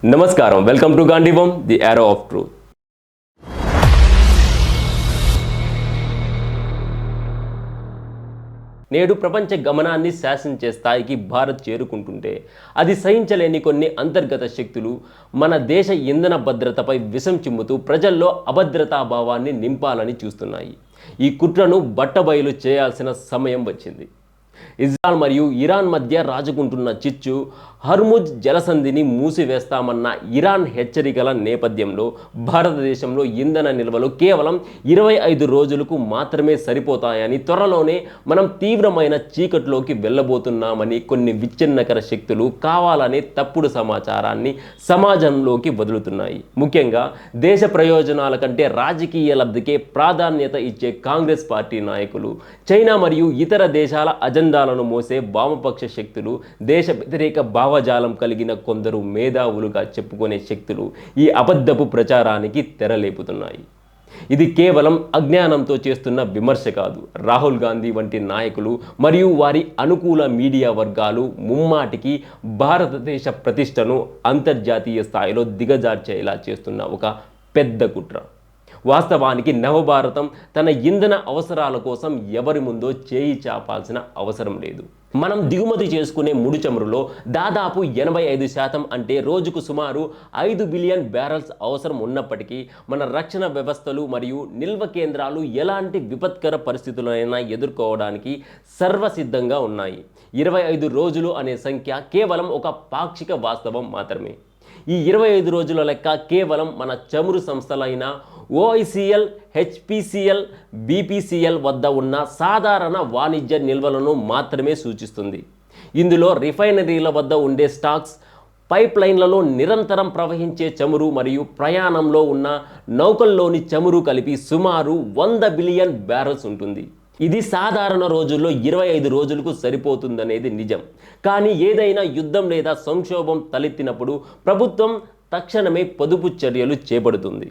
నమస్కారం welcome to Gandeevam the arrow of truth. నేడు ప్రపంచ గమనాన్ని శాసించే స్థాయికి భారత్ చేరుకుంటుంటే అది సహించలేని కొన్ని అంతర్గత శక్తులు మన దేశ ఇంధన భద్రతపై విషం చిమ్ముతూ ప్రజల్లో అభద్రతా భావాన్ని నింపాలని చూస్తున్నాయి. ఈ కుట్రను బట్టబయలు చేయాల్సిన సమయం వచ్చింది. ఇజ్రాయెల్ మరియు ఇరాన్ మధ్య రాజుకుంటున్న చిచ్చు, హర్ముజ్ జలసంధిని మూసివేస్తామన్న ఇరాన్ హెచ్చరికల నేపథ్యంలో భారతదేశంలో ఇంధన నిల్వలు కేవలం 25 రోజులకు మాత్రమే సరిపోతాయని, త్వరలోనే మనం తీవ్రమైన చీకట్లోకి వెళ్ళబోతున్నామని కొన్ని విచ్ఛిన్నకర శక్తులు కావాలనే తప్పుడు సమాచారాన్ని సమాజంలోకి వదులుతున్నాయి. ముఖ్యంగా దేశ ప్రయోజనాల కంటే రాజకీయ లబ్ధికే ప్రాధాన్యత ఇచ్చే కాంగ్రెస్ పార్టీ నాయకులు, చైనా మరియు ఇతర దేశాల అజెండాలను మోసే వామపక్ష శక్తులు, దేశ వ్యతిరేక భావజాలం కలిగిన కొందరు మేధావులుగా చెప్పుకునే శక్తులు ఈ అబద్ధపు ప్రచారానికి తెరలేపుతున్నాయి. ఇది కేవలం అజ్ఞానంతో చేస్తున్న విమర్శ కాదు. రాహుల్ గాంధీ వంటి నాయకులు మరియు వారి అనుకూల మీడియా వర్గాలు ముమ్మాటికి భారతదేశ ప్రతిష్టను అంతర్జాతీయ స్థాయిలో దిగజార్చేలా చేస్తున్న ఒక పెద్ద కుట్ర. వాస్తవానికి నవభారతం తన ఇంధన అవసరాల కోసం ఎవరి ముందో చేయి చాపాల్సిన అవసరం లేదు. మనం దిగుమతి చేసుకునే ముడి చమురులో దాదాపు 85% అంటే రోజుకు సుమారు 5 బిలియన్ బ్యారెల్స్ అవసరం ఉన్నప్పటికీ మన రక్షణ వ్యవస్థలు మరియు నిల్వ కేంద్రాలు ఎలాంటి విపత్కర పరిస్థితులైనా ఎదుర్కోవడానికి సర్వసిద్ధంగా ఉన్నాయి. 25 రోజులు అనే సంఖ్య కేవలం ఒక పాక్షిక వాస్తవం మాత్రమే. ఈ 25 రోజుల లెక్క కేవలం మన చమురు సంస్థలైన ఓఐసిఎల్, హెచ్పిసిఎల్, బీపీసీఎల్ వద్ద ఉన్న సాధారణ వాణిజ్య నిల్వలను మాత్రమే సూచిస్తుంది. ఇందులో రిఫైనరీల వద్ద ఉండే స్టాక్స్, పైప్ లైన్లలో నిరంతరం ప్రవహించే చమురు మరియు ప్రయాణంలో ఉన్న నౌకల్లోని చమురు కలిపి సుమారు 100 బిలియన్ బ్యారెల్స్ ఉంటుంది. ఇది సాధారణ రోజుల్లో 25 రోజులకు సరిపోతుందనేది నిజం. కానీ ఏదైనా యుద్ధం లేదా సంక్షోభం తలెత్తినప్పుడు ప్రభుత్వం తక్షణమే పొదుపు చర్యలు చేపడుతుంది.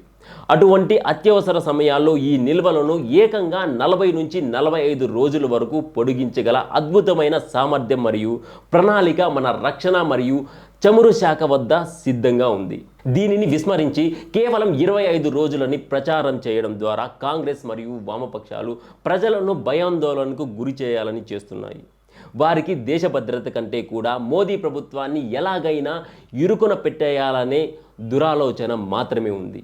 అటువంటి అత్యవసర సమయాల్లో ఈ నిల్వలను ఏకంగా 40 నుంచి 45 రోజుల వరకు పొడిగించగల అద్భుతమైన సామర్థ్యం మరియు ప్రణాళిక మన రక్షణ మరియు చమురు శాఖ వద్ద సిద్ధంగా ఉంది. దీనిని విస్మరించి కేవలం 25 రోజులని ప్రచారం చేయడం ద్వారా కాంగ్రెస్ మరియు వామపక్షాలు ప్రజలను భయాందోళనకు గురి చేయాలని చేస్తున్నాయి. వారికి దేశ భద్రత కంటే కూడా మోదీ ప్రభుత్వాన్ని ఎలాగైనా ఇరుకున పెట్టేయాలనే దురాలోచన మాత్రమే ఉంది.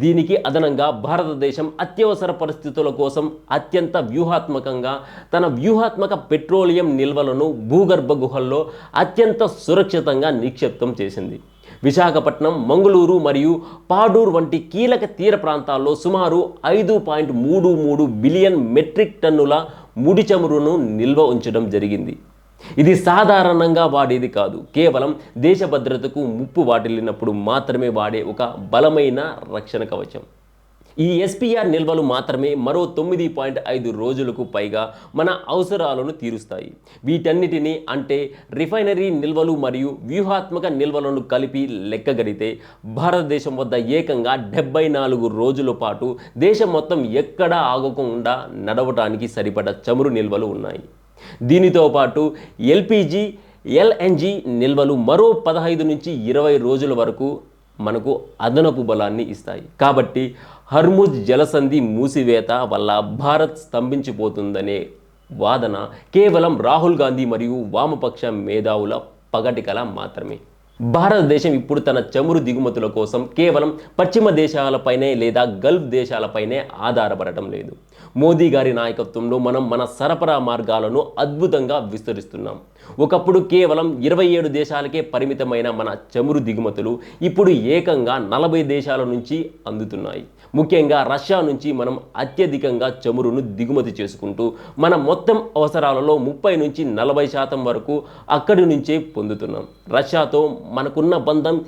దీనికి అదనంగా భారతదేశం అత్యవసర పరిస్థితుల కోసం అత్యంత వ్యూహాత్మకంగా తన వ్యూహాత్మక పెట్రోలియం నిల్వలను భూగర్భ గుహల్లో అత్యంత సురక్షితంగా నిక్షిప్తం చేసింది. విశాఖపట్నం, మంగళూరు మరియు పాడూర్ వంటి కీలక తీర ప్రాంతాల్లో సుమారు 5.33 బిలియన్ మెట్రిక్ టన్నుల ముడి చమురును నిల్వ ఉంచడం జరిగింది. ఇది సాధారణంగా వాడేది కాదు. కేవలం దేశ భద్రతకు ముప్పు వాటిల్లినప్పుడు మాత్రమే వాడే ఒక బలమైన రక్షణ కవచం. ఈ ఎస్పీఆర్ నిల్వలు మాత్రమే మరో 9.5 రోజులకు పైగా మన అవసరాలను తీరుస్తాయి. వీటన్నిటినీ అంటే రిఫైనరీ నిల్వలు మరియు వ్యూహాత్మక నిల్వలను కలిపి లెక్కగడితే భారతదేశం వద్ద ఏకంగా 74 రోజుల పాటు దేశం మొత్తం ఎక్కడా ఆగకుండా నడవటానికి సరిపడ చమురు నిల్వలు ఉన్నాయి. దీనితో పాటు ఎల్పిజి, ఎల్ఎన్జి నిల్వలు మరో 15 నుంచి 20 రోజుల వరకు మనకు అదనపు బలాన్ని ఇస్తాయి. కాబట్టి హర్ముజ్ జలసంధి మూసివేత వల్ల భారత్ స్తంభించిపోతుందనే వాదన కేవలం రాహుల్ గాంధీ మరియు వామపక్ష మేధావుల పగటికల మాత్రమే. భారతదేశం ఇప్పుడు తన చమురు దిగుమతుల కోసం కేవలం పశ్చిమ దేశాలపైనే లేదా గల్ఫ్ దేశాలపైనే ఆధారపడటం లేదు. మోదీ గారి నాయకత్వంలో మనం మన సరఫరా మార్గాలను అద్భుతంగా విస్తరిస్తున్నాం. ఒకప్పుడు కేవలం 27 దేశాలకే పరిమితమైన మన చమురు దిగుమతులు ఇప్పుడు ఏకంగా 40 దేశాల నుంచి అందుతున్నాయి. ముఖ్యంగా రష్యా నుంచి మనం అత్యధికంగా చమురును దిగుమతి చేసుకుంటూ మన మొత్తం అవసరాలలో 30 నుంచి 40% వరకు అక్కడి నుంచే పొందుతున్నాం. రష్యాతో మనకున్న బంధం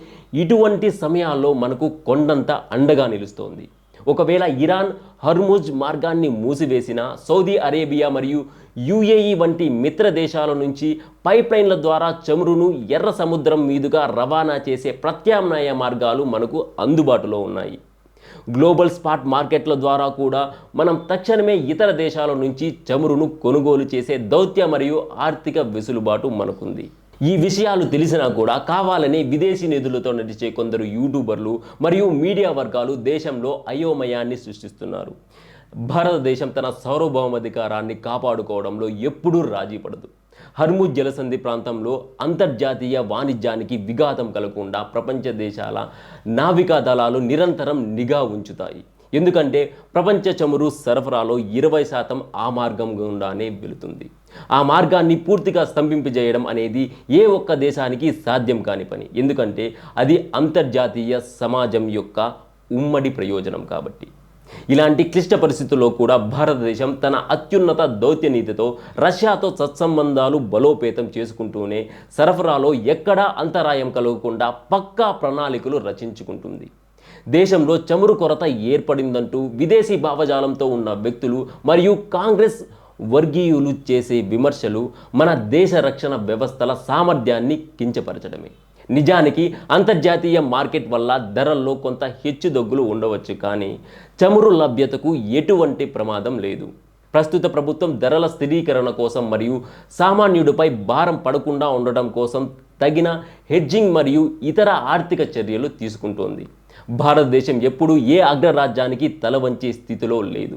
ఇటువంటి సమయాల్లో మనకు కొండంత అండగా నిలుస్తోంది. ఒకవేళ ఇరాన్ హర్ముజ్ మార్గాన్ని మూసివేసిన సౌదీ అరేబియా మరియు యుఏఈ వంటి మిత్ర దేశాల నుంచి పైప్ లైన్ల ద్వారా చమురును ఎర్ర సముద్రం మీదుగా రవాణా చేసే ప్రత్యామ్నాయ మార్గాలు మనకు అందుబాటులో ఉన్నాయి. గ్లోబల్ స్పాట్ మార్కెట్ల ద్వారా కూడా మనం తక్షణమే ఇతర దేశాల నుంచి చమురును కొనుగోలు చేసే దౌత్య మరియు ఆర్థిక వెసులుబాటు మనకుంది. ఈ విషయాలు తెలిసినా కూడా కావాలని విదేశీ నిధులతో నడిచే కొందరు యూట్యూబర్లు మరియు మీడియా వర్గాలు దేశంలో అయోమయాన్ని సృష్టిస్తున్నారు. భారతదేశం తన సార్వభౌమాధికారాన్ని కాపాడుకోవడంలో ఎప్పుడూ రాజీ పడదు. హర్ముజ్ జలసంధి ప్రాంతంలో అంతర్జాతీయ వాణిజ్యానికి విఘాతం కలగకుండా ప్రపంచ దేశాల నావికా దళాలు నిరంతరం నిఘా ఉంచుతాయి. ఎందుకంటే ప్రపంచ చమురు సరఫరాలో 20% ఆ మార్గం గుండానే వెళుతుంది. ఆ మార్గాన్ని పూర్తిగా స్తంభింపజేయడం అనేది ఏ ఒక్క దేశానికి సాధ్యం కాని పని. ఎందుకంటే అది అంతర్జాతీయ సమాజం యొక్క ఉమ్మడి ప్రయోజనం కాబట్టి. ఇలాంటి క్లిష్ట పరిస్థితుల్లో కూడా భారతదేశం తన అత్యున్నత దౌత్య నీతితో రష్యాతో సత్సంబంధాలు బలోపేతం చేసుకుంటూనే సరఫరాలో ఎక్కడా అంతరాయం కలగకుండా పక్కా ప్రణాళికలు రచించుకుంటుంది. దేశంలో చమురు కొరత ఏర్పడిందంటూ విదేశీ భావజాలంతో ఉన్న వ్యక్తులు మరియు కాంగ్రెస్ వర్గీయులు చేసే విమర్శలు మన దేశ రక్షణ వ్యవస్థల సామర్థ్యాన్ని కించపరచడమే. నిజానికి అంతర్జాతీయ మార్కెట్ వల్ల ధరల్లో కొంత హెచ్చుతగ్గులు ఉండవచ్చు, కానీ చమురు లభ్యతకు ఎటువంటి ప్రమాదం లేదు. ప్రస్తుత ప్రభుత్వం ధరల స్థిరీకరణ కోసం మరియు సామాన్యుడిపై భారం పడకుండా ఉండడం కోసం తగిన హెడ్జింగ్ మరియు ఇతర ఆర్థిక చర్యలు తీసుకుంటోంది. భారతదేశం ఎప్పుడూ ఏ అగ్రరాజ్యానికి తల వంచే స్థితిలో లేదు.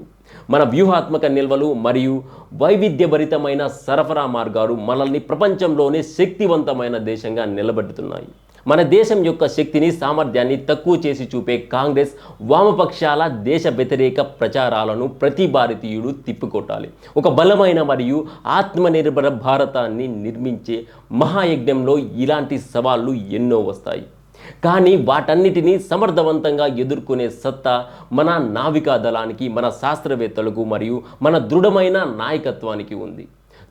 మన వ్యూహాత్మక నిల్వలు మరియు వైవిధ్యభరితమైన సరఫరా మార్గాలు మనల్ని ప్రపంచంలోనే శక్తివంతమైన దేశంగా నిలబెడుతున్నాయి. మన దేశం యొక్క శక్తిని, సామర్థ్యాన్ని తక్కువ చేసి చూపే కాంగ్రెస్ వామపక్షాల దేశ వ్యతిరేక ప్రచారాలను ప్రతి భారతీయుడు తిప్పికొట్టాలి. ఒక బలమైన మరియు ఆత్మనిర్భర భారతాన్ని నిర్మించే మహాయజ్ఞంలో ఇలాంటి సవాళ్లు ఎన్నో వస్తాయి. కానీ వాటన్నిటినీ సమర్థవంతంగా ఎదుర్కొనే సత్తా మన నావికా దళానికి, మన శాస్త్రవేత్తలకు మరియు మన దృఢమైన నాయకత్వానికి ఉంది.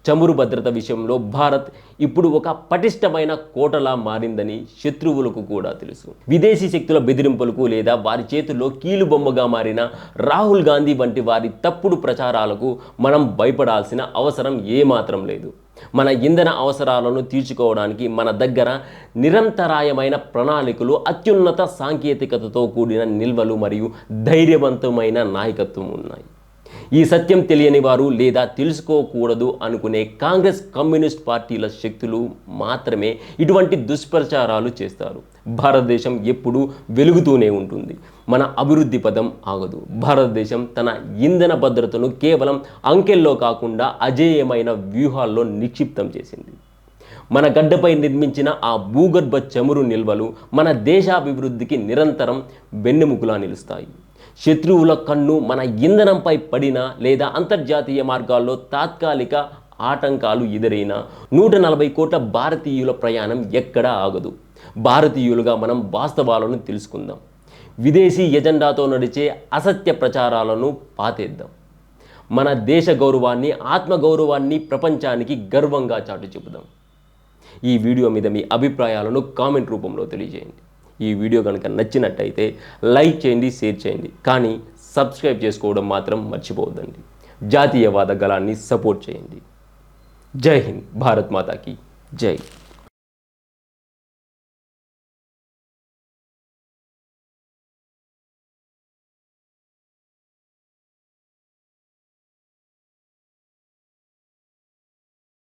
చమురు భద్రత విషయంలో భారత్ ఇప్పుడు ఒక పటిష్టమైన కోటలా మారిందని శత్రువులకు కూడా తెలుసు. విదేశీ శక్తుల బెదిరింపులకు లేదా వారి చేతుల్లో కీలుబొమ్మగా మారిన రాహుల్ గాంధీ వంటి వారి తప్పుడు ప్రచారాలకు మనం భయపడాల్సిన అవసరం ఏమాత్రం లేదు. మన ఇంధన అవసరాలను తీర్చుకోవడానికి మన దగ్గర నిరంతరాయమైన ప్రణాళికలు, అత్యున్నత సాంకేతికతతో కూడిన నిల్వలు మరియు ధైర్యవంతమైన నాయకత్వం ఉన్నాయి. ఈ సత్యం తెలియని వారు లేదా తెలుసుకోకూడదు అనుకునే కాంగ్రెస్, కమ్యూనిస్ట్ పార్టీల శక్తులు మాత్రమే ఇటువంటి దుష్ప్రచారాలు చేస్తారు. భారతదేశం ఎప్పుడూ వెలుగుతూనే ఉంటుంది. మన అభివృద్ధి పదం ఆగదు. భారతదేశం తన ఇంధన భద్రతను కేవలం అంకెల్లో కాకుండా అజేయమైన వ్యూహాల్లో నిక్షిప్తం చేసింది. మన గడ్డపై నిర్మించిన ఆ భూగర్భ చమురు నిల్వలు మన దేశాభివృద్ధికి నిరంతరం వెన్నెముకలా నిలుస్తాయి. శత్రువుల కన్ను మన ఇంధనంపై పడినా లేదా అంతర్జాతీయ మార్గాల్లో తాత్కాలిక ఆటంకాలు ఎదురైనా 140 కోట్ల భారతీయుల ప్రయాణం ఎక్కడా ఆగదు. భారతీయులుగా మనం వాస్తవాలను తెలుసుకుందాం. విదేశీ ఎజెండాతో నడిచే అసత్య ప్రచారాలను పాతేద్దాం. మన దేశ గౌరవాన్ని, ఆత్మగౌరవాన్ని ప్రపంచానికి గర్వంగా చాటు చెబుదాం. ఈ వీడియో మీద మీ అభిప్రాయాలను కామెంట్ రూపంలో తెలియజేయండి. ఈ వీడియో కనుక నచ్చినట్టయితే లైక్ చేయండి, షేర్ చేయండి, కానీ సబ్స్క్రైబ్ చేసుకోవడం మాత్రం మర్చిపోవద్దండి. జాతీయవాద గళాన్ని సపోర్ట్ చేయండి. జై హింద్. భారత్ మాతాకి జై.